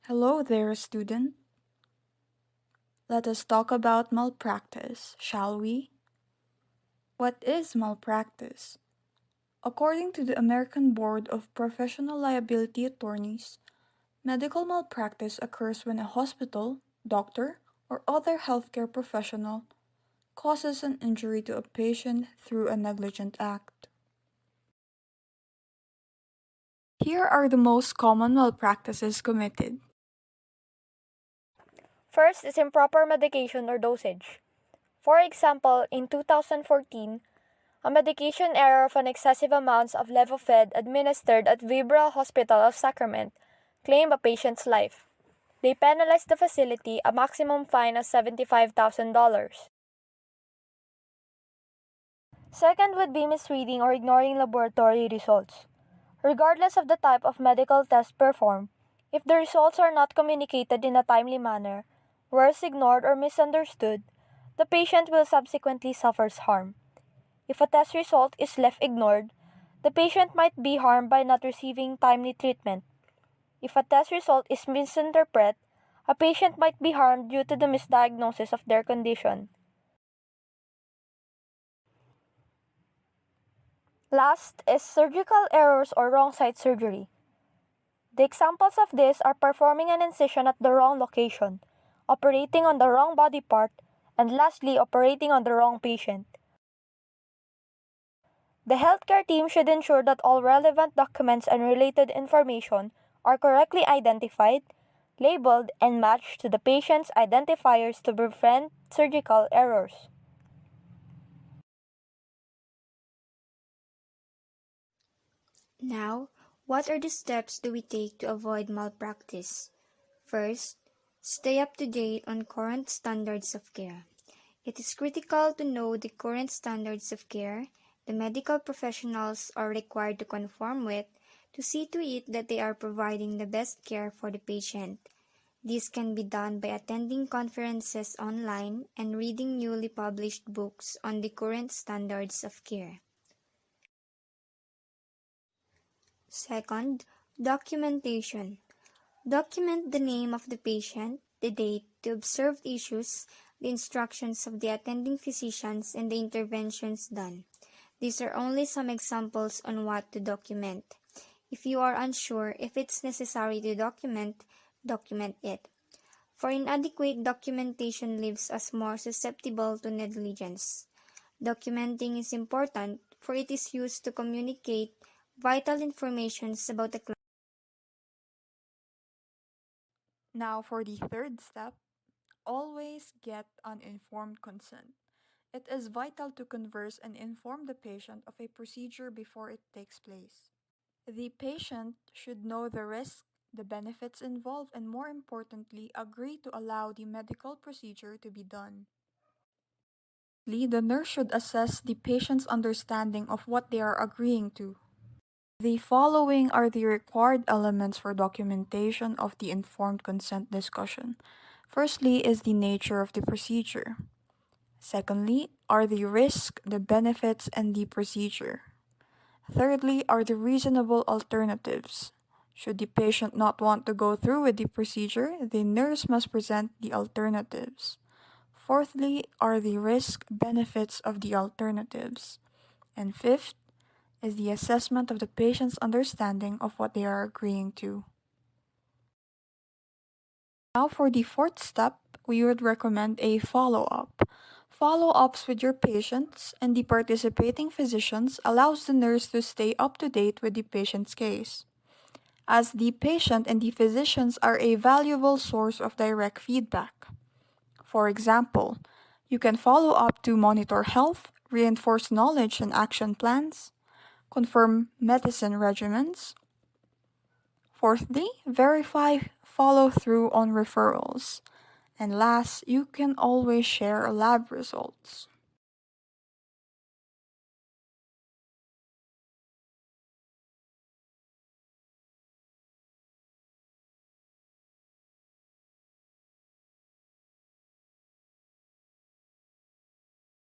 Hello there, student. Let us talk about malpractice, shall we? What is malpractice? According to the American Board of Professional Liability Attorneys, medical malpractice occurs when a hospital, doctor, or other healthcare professional causes an injury to a patient through a negligent act. Here are the most common malpractices committed. First is improper medication or dosage. For example, in 2014, a medication error of an excessive amounts of Levophed administered at Vibra Hospital of Sacrament claimed a patient's life. They penalized the facility a maximum fine of $75,000. Second would be misreading or ignoring laboratory results. Regardless of the type of medical test performed, if the results are not communicated in a timely manner, were ignored or misunderstood, the patient will subsequently suffer harm. If a test result is left ignored, the patient might be harmed by not receiving timely treatment. If a test result is misinterpreted, a patient might be harmed due to the misdiagnosis of their condition. Last is surgical errors or wrong site surgery. The examples of this are performing an incision at the wrong location, operating on the wrong body part, and lastly, operating on the wrong patient. The healthcare team should ensure that all relevant documents and related information are correctly identified, labeled, and matched to the patient's identifiers to prevent surgical errors. Now, what are the steps do we take to avoid malpractice? First, stay up to date on current standards of care. It is critical to know the current standards of care the medical professionals are required to conform with to see to it that they are providing the best care for the patient. This can be done by attending conferences online and reading newly published books on the current standards of care. Second, documentation. Document the name of the patient, the date, the observed issues, the instructions of the attending physicians, and the interventions done. These are only some examples on what to document. If you are unsure if it's necessary to document it. For inadequate documentation leaves us more susceptible to negligence. Documenting is important for it is used to communicate vital information about the client. Now for the third step, always get an informed consent. It is vital to converse and inform the patient of a procedure before it takes place. The patient should know the risks, the benefits involved, and more importantly, agree to allow the medical procedure to be done. The nurse should assess the patient's understanding of what they are agreeing to. The following are the required elements for documentation of the informed consent discussion. Firstly is the nature of the procedure. Secondly are the risk, the benefits, and the procedure. Thirdly are the reasonable alternatives. Should the patient not want to go through with the procedure, the nurse must present the alternatives. Fourthly are the risk benefits of the alternatives. And fifth is the assessment of the patient's understanding of what they are agreeing to. Now for the fourth step, we would recommend a follow-up. Follow-ups with your patients and the participating physicians allows the nurse to stay up to date with the patient's case, as the patient and the physicians are a valuable source of direct feedback. For example, you can follow up to monitor health, reinforce knowledge and action plans, confirm medicine regimens. Fourthly, verify follow through on referrals. And last, you can always share lab results.